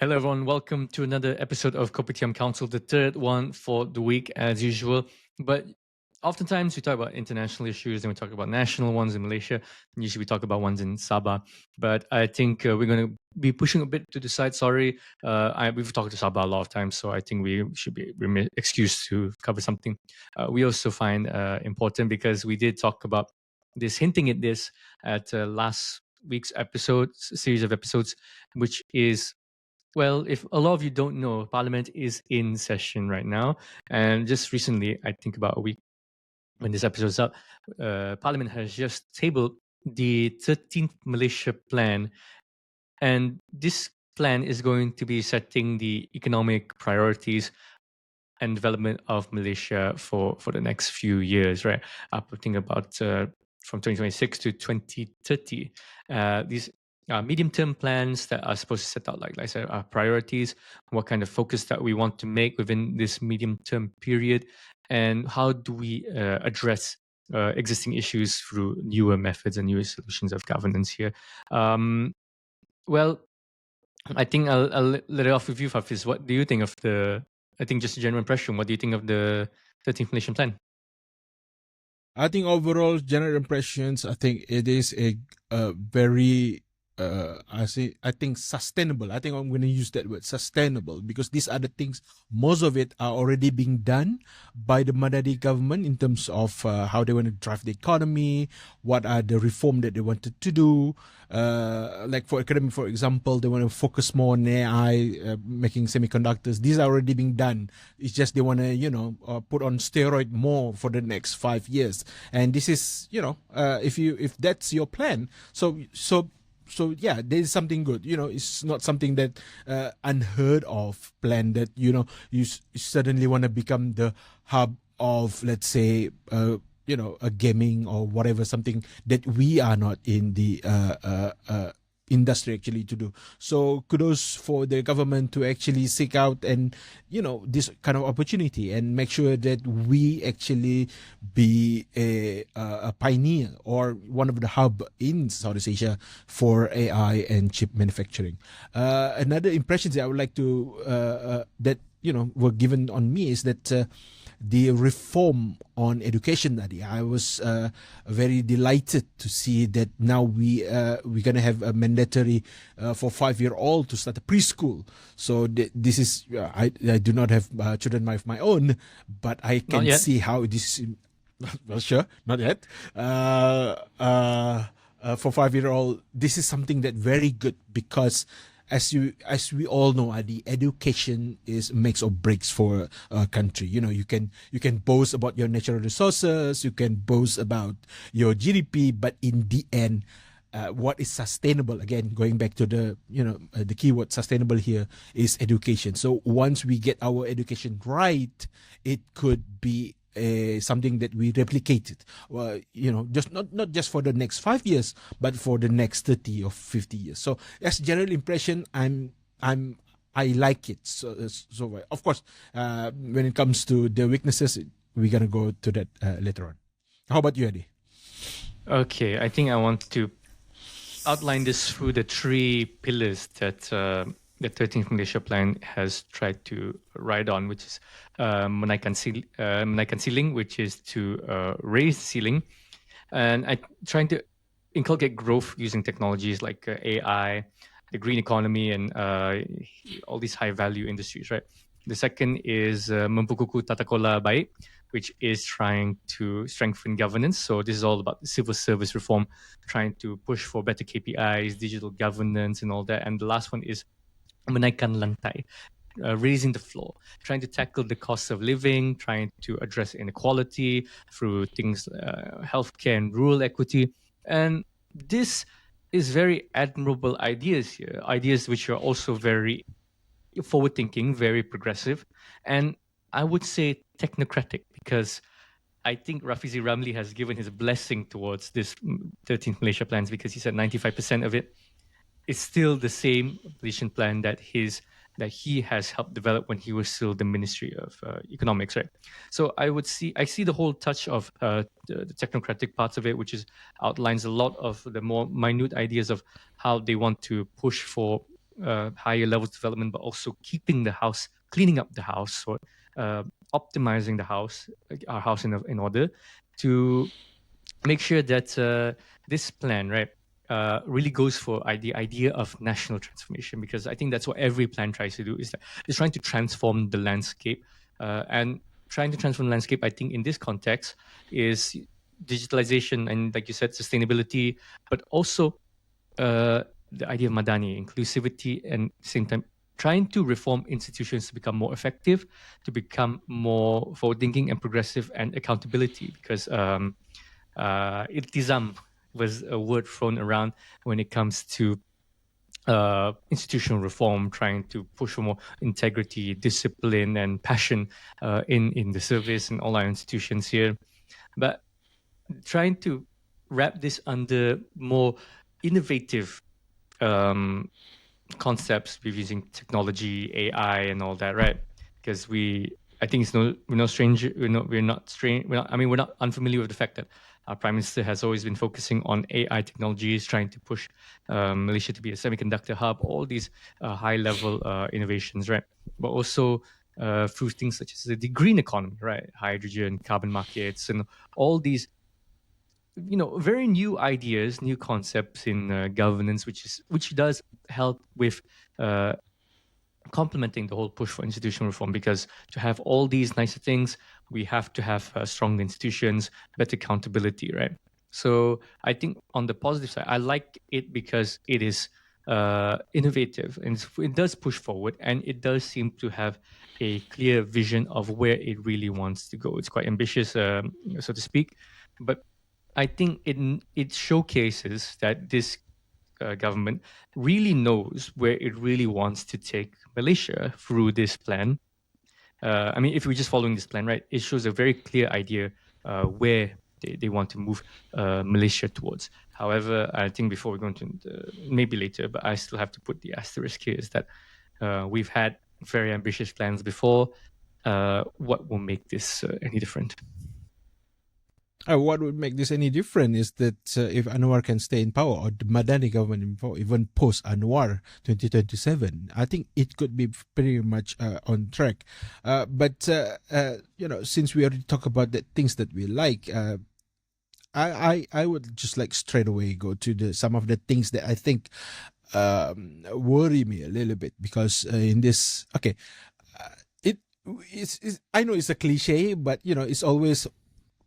Hello, everyone. Welcome to another episode of Kopitiam Council, the third one for the week, as usual. But oftentimes we talk about international issues, and we talk about national ones in Malaysia. And usually we talk about ones in Sabah. But I think we're going to be pushing a bit to the side. Sorry, we've talked to Sabah a lot of times, so I think we should be excused to cover something. We also find important because we did talk about this, hinting at this at last week's series of episodes, which is, well, if a lot of you don't know, Parliament is in session right now. And just recently, I think about a week when this episode is up, Parliament has just tabled the 13th Malaysia Plan. And this plan is going to be setting the economic priorities and development of Malaysia for the next few years, right? Putting about from 2026 to 2030. These medium-term plans that are supposed to set out, like I said, our priorities, what kind of focus that we want to make within this medium-term period, and how do we address existing issues through newer methods and newer solutions of governance here. Well, I think I'll let it off with you, Haffiz. What do you think of I think just a general impression, what do you think of the 13th Malaysian Plan? I think overall general impressions, I think it is a very I think sustainable. I think I'm going to use that word, sustainable, because these are the things, most of it are already being done by the Madadi government in terms of how they want to drive the economy, what are the reform that they wanted to do. Like for academic, for example, they want to focus more on AI, making semiconductors. These are already being done. It's just they want to, put on steroid more for the next 5 years. And this is, if that's your plan, so yeah, there is something good. It's not something that unheard of plan that you suddenly want to become the hub of, let's say, a gaming or whatever, something that we are not in the industry actually to do. So kudos for the government to actually seek out and this kind of opportunity and make sure that we actually be a pioneer or one of the hub in Southeast Asia for AI and chip manufacturing. Another impressions that I would like to that were given on me is that the reform on education, Adi. I was very delighted to see that now we're going to have a mandatory for 5-year-old to start a preschool. So this is I do not have children of my own, but I can see how this. Well, sure, not yet. For 5-year-old, this is something that very good because as we all know, the education makes or breaks for a country. You can boast about your natural resources, you can boast about your GDP, but in the end, what is sustainable, again going back to the keyword sustainable here, is education. So once we get our education right, it could be something that we replicated, just not just for the next 5 years, but for the next 30 or 50 years. So as general impression, I like it. So of course, when it comes to the weaknesses, we're gonna go to that later on. How about you, Adi? Okay, I think I want to outline this through the 3 pillars that the 13th Malaysia Plan has tried to ride on, which is menaikkan ceiling, which is to raise the ceiling, and trying to inculcate growth using technologies like AI, the green economy, and all these high value industries, right? The second is mempukuku tata kelola baik, which is trying to strengthen governance. So this is all about civil service reform, trying to push for better KPIs, digital governance, and all that. And the last one is menaikkan lantai, raising the floor, trying to tackle the cost of living, trying to address inequality through things healthcare and rural equity. And this is very admirable ideas here, ideas which are also very forward-thinking, very progressive, and I would say technocratic, because I think Rafizi Ramli has given his blessing towards this 13th Malaysia plans, because he said 95% of it is still the same Malaysian plan that he has helped develop when he was still the Ministry of Economics, right? So I see the whole touch of the technocratic parts of it, which outlines a lot of the more minute ideas of how they want to push for higher levels of development, but also keeping the house, cleaning up the house, or optimizing the house, our house in order to make sure that this plan, right, really goes for the idea of national transformation, because I think that's what every plan tries to do, is that it's trying to transform the landscape, and trying to transform the landscape. I think in this context is digitalization and, like you said, sustainability, but also the idea of Madani, inclusivity, and at the same time trying to reform institutions to become more effective, to become more forward-thinking and progressive, and accountability, because iltizam was a word thrown around when it comes to institutional reform, trying to push for more integrity, discipline, and passion in the service and all our institutions here. But trying to wrap this under more innovative um, concepts with using technology, AI, and all that, right? Because I think we're no stranger, we're not strange, we're not unfamiliar with the fact that our Prime Minister has always been focusing on AI technologies, trying to push Malaysia to be a semiconductor hub, all these high-level innovations, right? But also through things such as the green economy, right? Hydrogen, carbon markets, and all these very new ideas, new concepts in governance, which does help with uh, complementing the whole push for institutional reform. Because to have all these nicer things, we have to have strong institutions, better accountability, right? So I think on the positive side, I like it because it is innovative, and it does push forward, and it does seem to have a clear vision of where it really wants to go. It's quite ambitious, so to speak, but I think it showcases that this government really knows where it really wants to take Malaysia through this plan. I mean, if we're just following this plan, right, it shows a very clear idea where they want to move Malaysia towards. However, I think before we go into maybe later, but I still have to put the asterisk here, is that we've had very ambitious plans before. What will make this any different? What would make this any different is that if Anwar can stay in power, or the Madani government in power, even post Anwar 2027, I think it could be pretty much on track. But since we already talked about the things that we like, I would just like straight away go to some of the things that I think worry me a little bit, because in this, okay, it's I know it's a cliche, but it's always,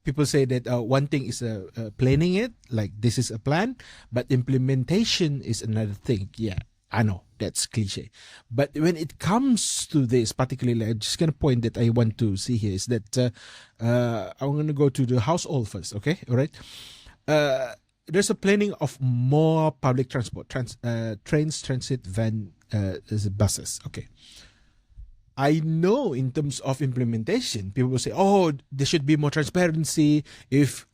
people say that one thing is planning it, like this is a plan, but implementation is another thing. Yeah, I know that's cliche, but when it comes to this, particularly, I'm just gonna point that I want to see here is that I'm gonna go to the household first. Okay, all right. There's a planning of more public transport, trains, transit, van, buses. Okay. I know in terms of implementation, people will say, "Oh, there should be more transparency. If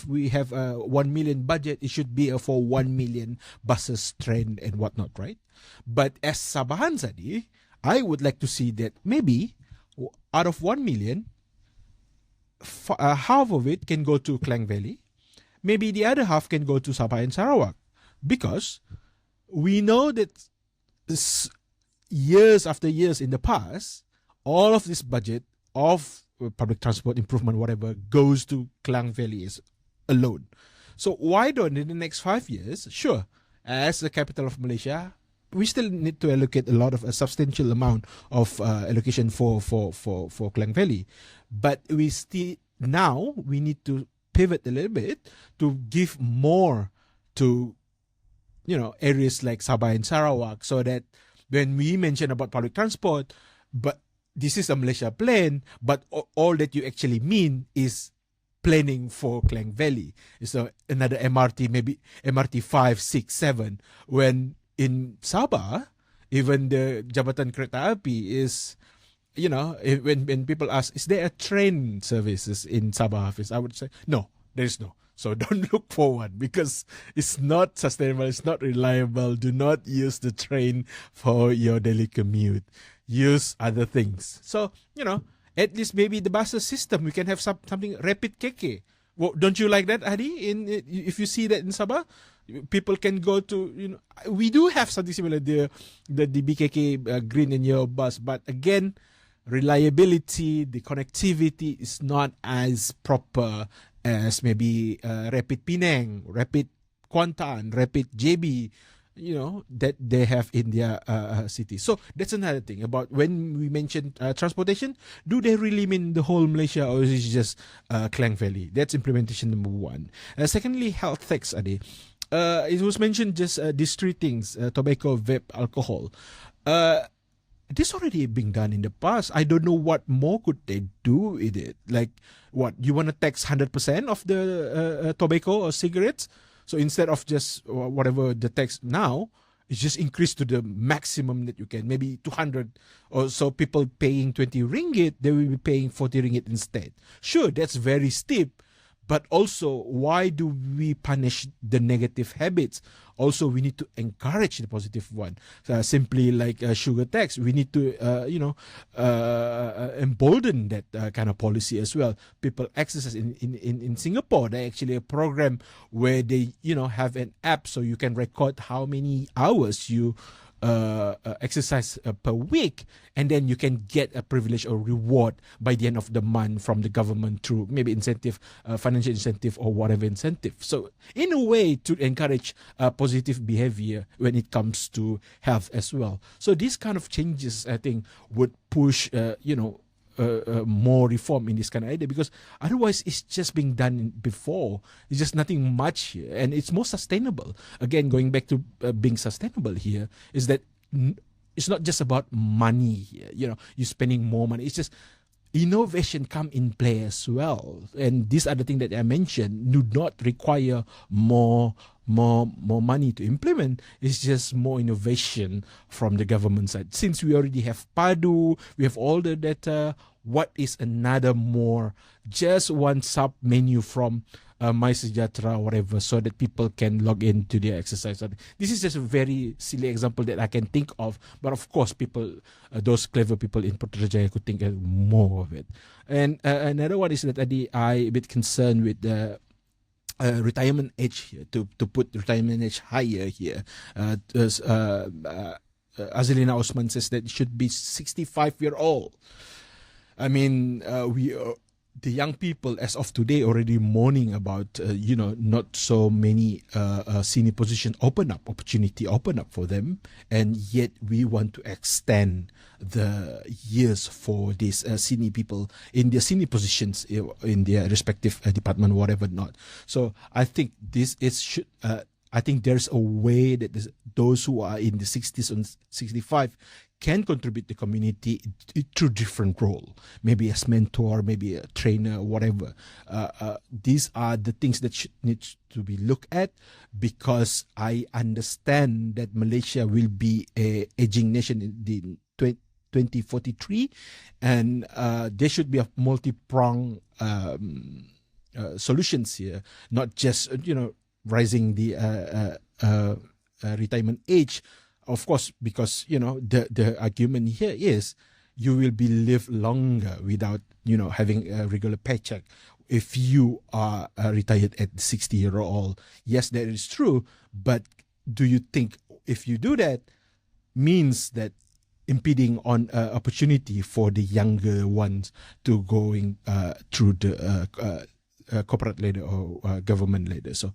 we have a 1 million budget, it should be for 1 million buses, train, and whatnot, right?" But as Sabahan Sadi, I would like to see that maybe out of 1 million, half of it can go to Klang Valley. Maybe the other half can go to Sabah and Sarawak, because we know that years after years in the past, all of this budget of public transport improvement, whatever, goes to Klang Valley alone. So why don't in the next 5 years, sure, as the capital of Malaysia, we still need to allocate a substantial amount of allocation for Klang Valley, but we need to pivot a little bit to give more to areas like Sabah and Sarawak, so that when we mention about public transport, but this is a Malaysia plan, but all that you actually mean is planning for Klang Valley. So another MRT, maybe MRT 5, 6, 7. When in Sabah, even the Jabatan Kereta Api is, when people ask, is there a train services in Sabah, Haffiz? I would say, no, there is no. So don't look for one, because it's not sustainable, it's not reliable. Do not use the train for your daily commute. Use other things. So, at least maybe the bus system, we can have something rapid KK, Well, don't you like that, Adi? If you see that in Sabah, people can go to, we do have something similar, the BKK green and yellow bus, but again, reliability, the connectivity is not as proper as maybe Rapid Penang, Rapid Kuantan, Rapid JB, that they have in their city. So that's another thing about when we mention transportation. Do they really mean the whole Malaysia, or is it just Klang Valley? That's implementation number one. Secondly, health tax, Ade. It was mentioned just these three things: tobacco, vape, alcohol. This already being done in the past. I don't know what more could they do with it. Like, what, you want to tax 100% of the tobacco or cigarettes? So instead of just whatever the tax now, it's just increased to the maximum that you can, maybe 200 or so. People paying 20 ringgit, they will be paying 40 ringgit instead. Sure, that's very steep, but also, why do we punish the negative habits? Also, we need to encourage the positive one. Simply like sugar tax, we need to, embolden that kind of policy as well. People exercise in Singapore. They actually a program where they, have an app so you can record how many hours you exercise per week, and then you can get a privilege or reward by the end of the month from the government through maybe incentive, financial incentive or whatever incentive. So in a way to encourage positive behavior when it comes to health as well. So these kind of changes, I think, would push more reform in this kind of idea, because otherwise it's just being done before. It's just nothing much here, and it's more sustainable. Again, going back to being sustainable here is that it's not just about money here. You're spending more money. It's just innovation come in play as well, and these are the things that I mentioned do not require more money to implement. It's just more innovation from the government side. Since we already have Padu, we have all the data, what is another more, just one sub menu from My Sejahtera, whatever, so that people can log into their exercise. This is just a very silly example that I can think of, but of course people, those clever people in Putrajaya could think more of it. And another one is that I a bit concerned with the retirement age here, to put retirement age higher here. Azalina Osman says that it should be 65-year-old. I mean, the young people as of today already mourning about, not so many senior position opportunity open up for them, and yet we want to extend the years for these senior people in their senior positions in their respective department, whatever not. So I think this is I think there's a way that those who are in the 60s and 65 can contribute to the community through different role, maybe as mentor, maybe a trainer, whatever. These are the things that need to be looked at, because I understand that Malaysia will be a aging nation in the 2043, and there should be a multi-pronged solutions here, not just rising the retirement age. Of course, because the argument here is you will be live longer without having a regular paycheck if you are retired at 60-year-old. Yes, that is true, but do you think if you do that means that impeding on opportunity for the younger ones to going through the corporate ladder or government ladder? So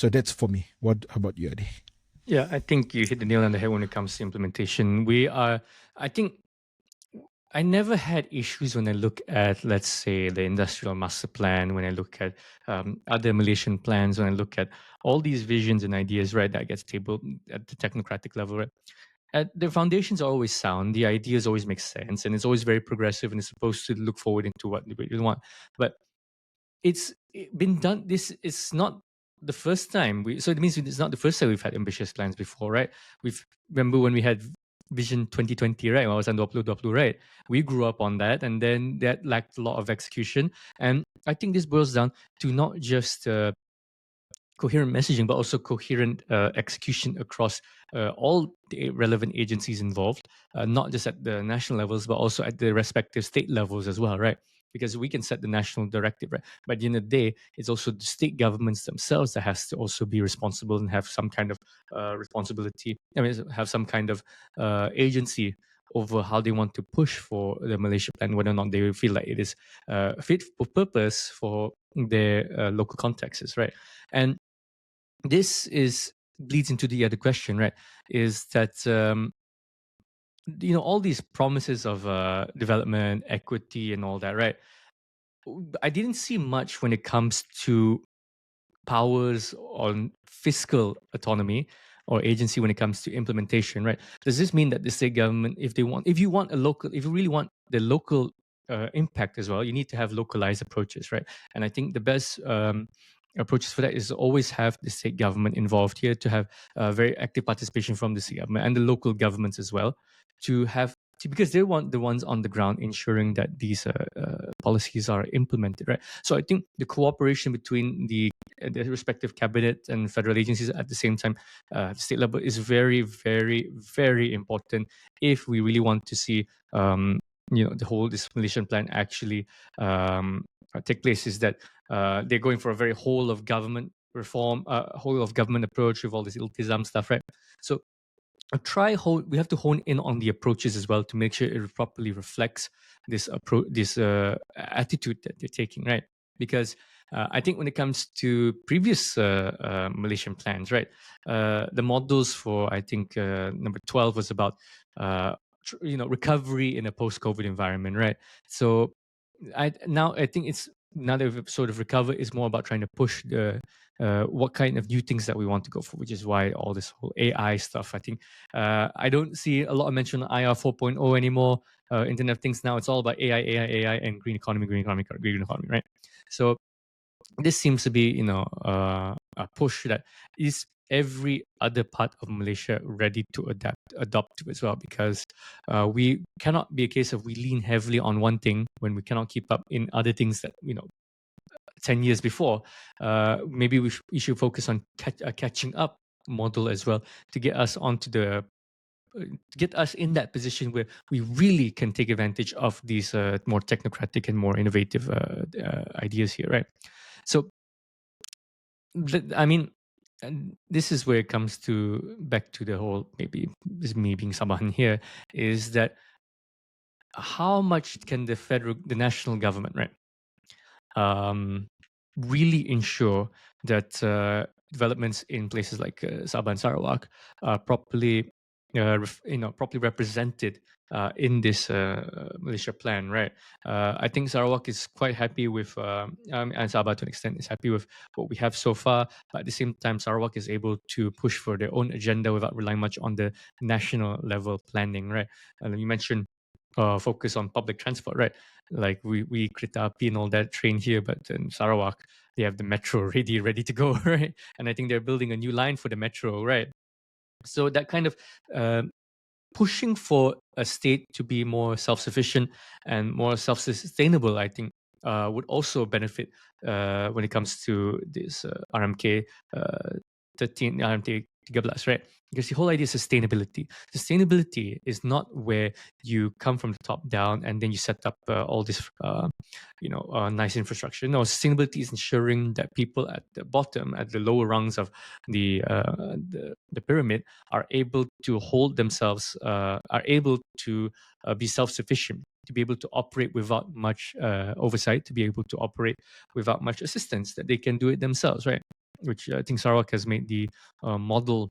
that's for me. What about you, Adi? Yeah, I think you hit the nail on the head when it comes to implementation. I think I never had issues when I look at, let's say, the industrial master plan, when I look at other Malaysian plans, when I look at all these visions and ideas, right, that gets tabled at the technocratic level, right? The foundations are always sound, the ideas always make sense, and it's always very progressive, and it's supposed to look forward into what we want. But it's been done. This is not the first time. So it means it's not the first time we've had ambitious plans before, right? Remember when we had Vision 2020, right? Wawasan 2020, right? We grew up on that, and then that lacked a lot of execution. And I think this boils down to not just coherent messaging, but also coherent execution across all the relevant agencies involved, not just at the national levels, but also at the respective state levels as well, right? because we can set the national directive, right? But at the end of the day, it's also the state governments themselves that has to also be responsible and have some kind of responsibility. I mean, have some kind of agency over how they want to push for the Malaysia Plan, whether or not they feel like it is fit for purpose for their local contexts, right? And this is leads into the other question, right? Is that all these promises of development, equity, and all that, right? I didn't see much when it comes to powers on fiscal autonomy or agency when it comes to implementation, right? Does this mean that the state government, if you really want the local impact as well, you need to have localized approaches, right? And I think the best approaches for that is always have the state government involved here, to have very active participation from the state government and the local governments as well, to have because they want the ones on the ground ensuring that these policies are implemented, right? So I think the cooperation between the respective cabinet and federal agencies at the same time, the state level, is very, very, very important if we really want to see, the whole this Malaysian plan actually take place. Is that they're going for a very whole of government reform, whole of government approach with all this iltizam stuff, right? So we have to hone in on the approaches as well to make sure it properly reflects this approach, this attitude that they're taking, right? Because I think when it comes to previous Malaysian plans, right, the models for, I think, number 12 was about recovery in a post-COVID environment, right? So I think it's, now that we've sort of recovered, it's more about trying to push the what kind of new things that we want to go for, which is why all this whole AI stuff. I think I don't see a lot of mention of IR 4.0 anymore. Internet of Things now, it's all about AI, and green economy, right? So this seems to be, a push that is every other part of Malaysia ready to adopt to as well, because we cannot be a case of we lean heavily on one thing when we cannot keep up in other things that 10 years before. Maybe we should focus on catching up model as well, to get us onto the get us in that position where we really can take advantage of these more technocratic and more innovative ideas here, right? So I mean, and this is where it comes to back to the whole, maybe this me being someone here, is that how much can the national government, right, really ensure that developments in places like Sabah and Sarawak are properly, properly represented in this Malaysia plan, right? I think Sarawak is quite happy with, and Sabah to an extent is happy with what we have so far. But at the same time, Sarawak is able to push for their own agenda without relying much on the national level planning, right? And you mentioned focus on public transport, right? Like we Kereta Api and all that train here, but in Sarawak they have the metro ready to go, right? And I think they're building a new line for the metro, right? So that kind of pushing for a state to be more self-sufficient and more self-sustainable, I think, would also benefit when it comes to this RMK 13, RMK 13, right? Because the whole idea is sustainability. Sustainability is not where you come from the top down and then you set up all this, nice infrastructure. No, sustainability is ensuring that people at the bottom, at the lower rungs of the pyramid, are able to hold themselves, are able to be self-sufficient, to be able to operate without much oversight, to be able to operate without much assistance, that they can do it themselves, right? Which I think Sarawak has made the model,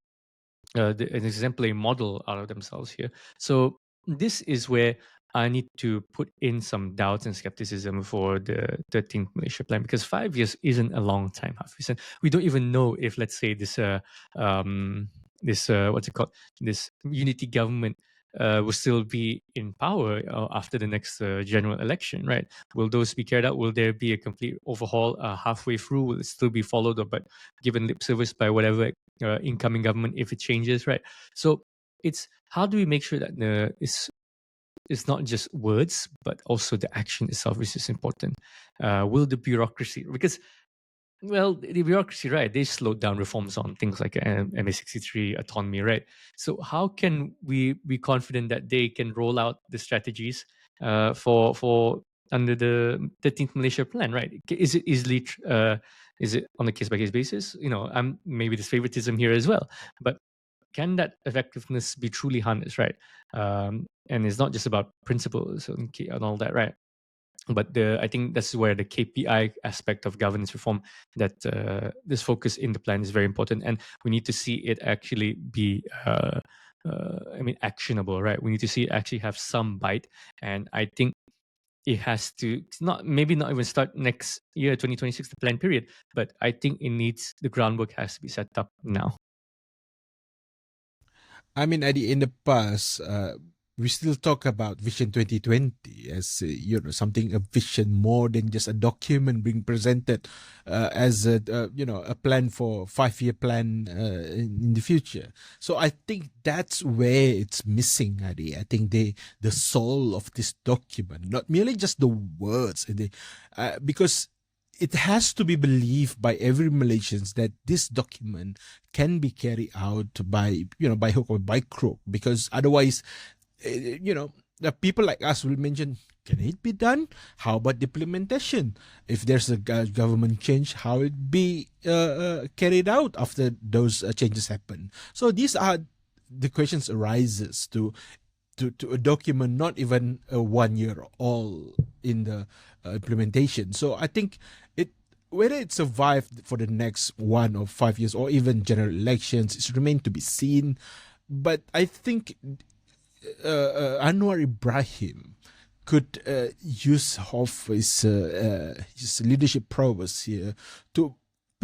an exemplary model out of themselves here. So this is where I need to put in some doubts and skepticism for the 13th Malaysia Plan, because 5 years isn't a long time, Haffiz. And we don't even know if, let's say, this what's it called, this unity government will still be in power after the next general election, right? Will those be carried out? Will there be a complete overhaul halfway through? Will it still be followed up, but given lip service by whatever incoming government if it changes, right? So it's how do we make sure that it's not just words, but also the action itself, which is important. Will the bureaucracy, because well, the bureaucracy, right? They slowed down reforms on things like MA63 autonomy, right? So how can we be confident that they can roll out the strategies for under the 13th Malaysia Plan, right? Is it easily, is it on a case by case basis? Maybe there's favoritism here as well, but can that effectiveness be truly harnessed, right? And it's not just about principles and all that, right? But I think that's where the KPI aspect of governance reform, that this focus in the plan is very important, and we need to see it actually be, actionable, right? We need to see it actually have some bite, and I think it has to not even start next year, 2026, the plan period, but I think the groundwork has to be set up now. I mean, Eddie, in the past, we still talk about Vision 2020 as something, a vision more than just a document being presented as a plan for 5-year plan in the future. So I think that's where it's missing, Eddie. I think the soul of this document, not merely just the words, because it has to be believed by every Malaysians that this document can be carried out by hook or by crook, because otherwise, the people like us will mention, can it be done? How about the implementation? If there's a government change, how it be carried out after those changes happen? So these are the questions arises to a document not even 1 year all in the implementation. So I think whether it survived for the next 1 or 5 years or even general elections, it remains to be seen. But I think Anwar Ibrahim could use of his leadership prowess here to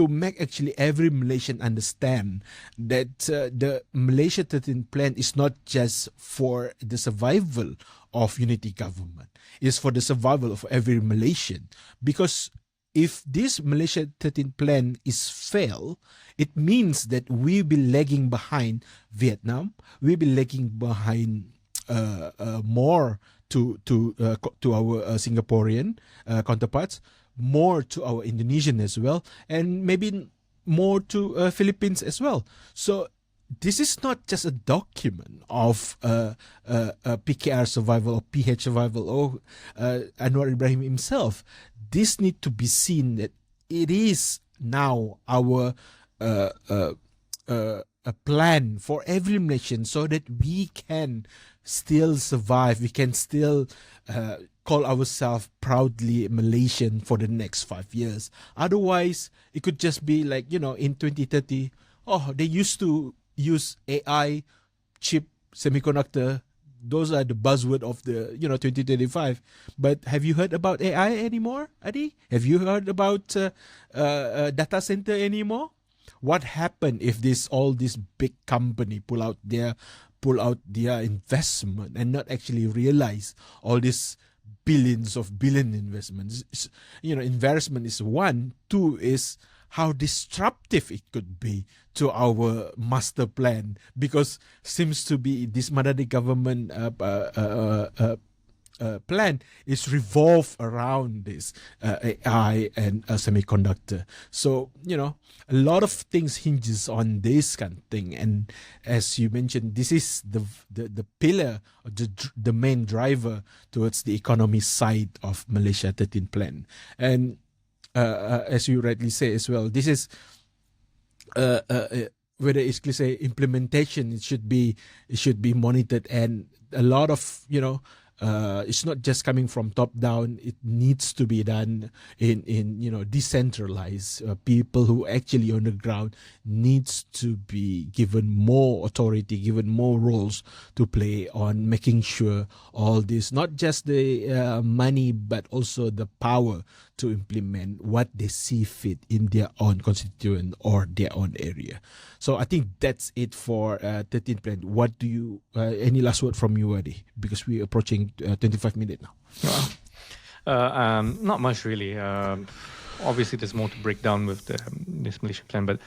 make actually every Malaysian understand that the Malaysia 13 plan is not just for the survival of unity government. It's for the survival of every Malaysian. Because if this Malaysia 13 plan is fail, it means that we'll be lagging behind Vietnam. We'll be lagging behind more to our Singaporean counterparts, more to our Indonesian as well, and maybe more to Philippines as well. So this is not just a document of PKR survival or PH survival or Anwar Ibrahim himself. This need to be seen that it is now our a plan for every nation, so that we can still survive. We can still call ourselves proudly Malaysian for the next 5 years. Otherwise, it could just be like, in 2030, they used to use AI, chip, semiconductor. Those are the buzzword of the 2035. But have you heard about AI anymore, Adi? Have you heard about data center anymore? What happened if all this big company pull out their investment and not actually realize all these billion investments? Investment is one. Two is how disruptive it could be to our master plan, because seems to be this Madani government plan is revolved around this AI and a semiconductor. So a lot of things hinges on this kind of thing. And as you mentioned, this is the pillar, or the main driver towards the economy side of Malaysia 13 plan. And as you rightly say as well, this is whether it's say implementation, it should be monitored, and a lot of it's not just coming from top down. It needs to be done in decentralized. People who actually on the ground needs to be given more authority, given more roles to play on making sure all this, not just the money, but also the power to implement what they see fit in their own constituent or their own area. So I think that's it for 13 plan. What do you, any last word from you, Adi? Because we're approaching 25 minutes now. Not much really. Obviously, there's more to break down with this Malaysia plan, but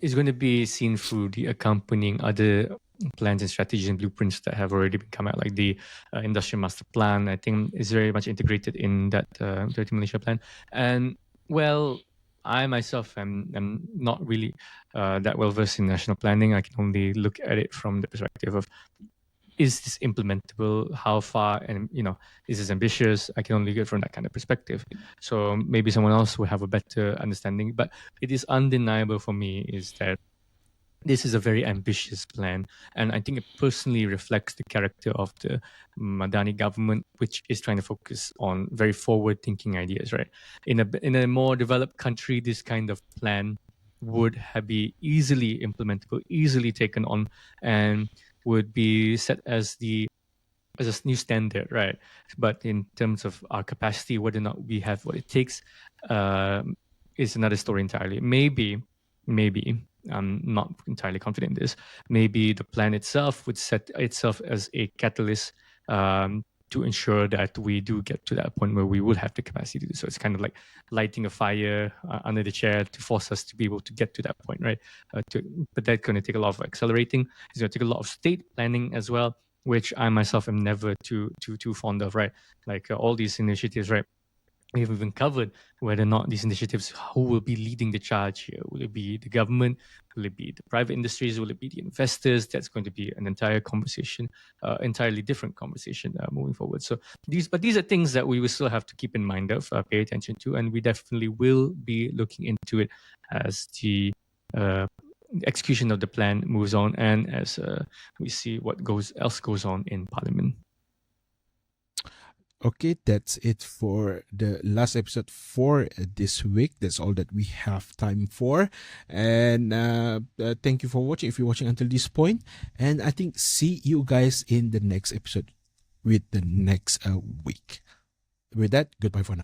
it's going to be seen through the accompanying other plans and strategies and blueprints that have already been come out, like the industrial master plan. I think is very much integrated in that 13 Malaysia plan. And well, I myself am not really that well versed in national planning. I can only look at it from the perspective of is this implementable? How far? And is this ambitious? I can only get from that kind of perspective. So maybe someone else will have a better understanding. But it is undeniable for me is that this is a very ambitious plan, and I think it personally reflects the character of the Madani government, which is trying to focus on very forward-thinking ideas. Right, in a more developed country, this kind of plan would be easily implementable, easily taken on, and would be set as a new standard, right? But in terms of our capacity, whether or not we have what it takes, is another story entirely. Maybe I'm not entirely confident in this. Maybe the plan itself would set itself as a catalyst to ensure that we do get to that point where we will have the capacity to do so. It's kind of like lighting a fire under the chair to force us to be able to get to that point, right? But that's going to take a lot of accelerating. It's going to take a lot of state planning as well, which I myself am never too fond of, right? Like all these initiatives, right? We have even covered whether or not these initiatives, who will be leading the charge here? Will it be the government? Will it be the private industries? Will it be the investors? That's going to be an entire conversation, entirely different conversation moving forward. So these are things that we will still have to keep in mind of, pay attention to, and we definitely will be looking into it as the execution of the plan moves on, and as we see what else goes on in Parliament. Okay, that's it for the last episode for this week. That's all that we have time for. And thank you for watching, if you're watching until this point. And I think see you guys in the next episode with the next week. With that, goodbye for now.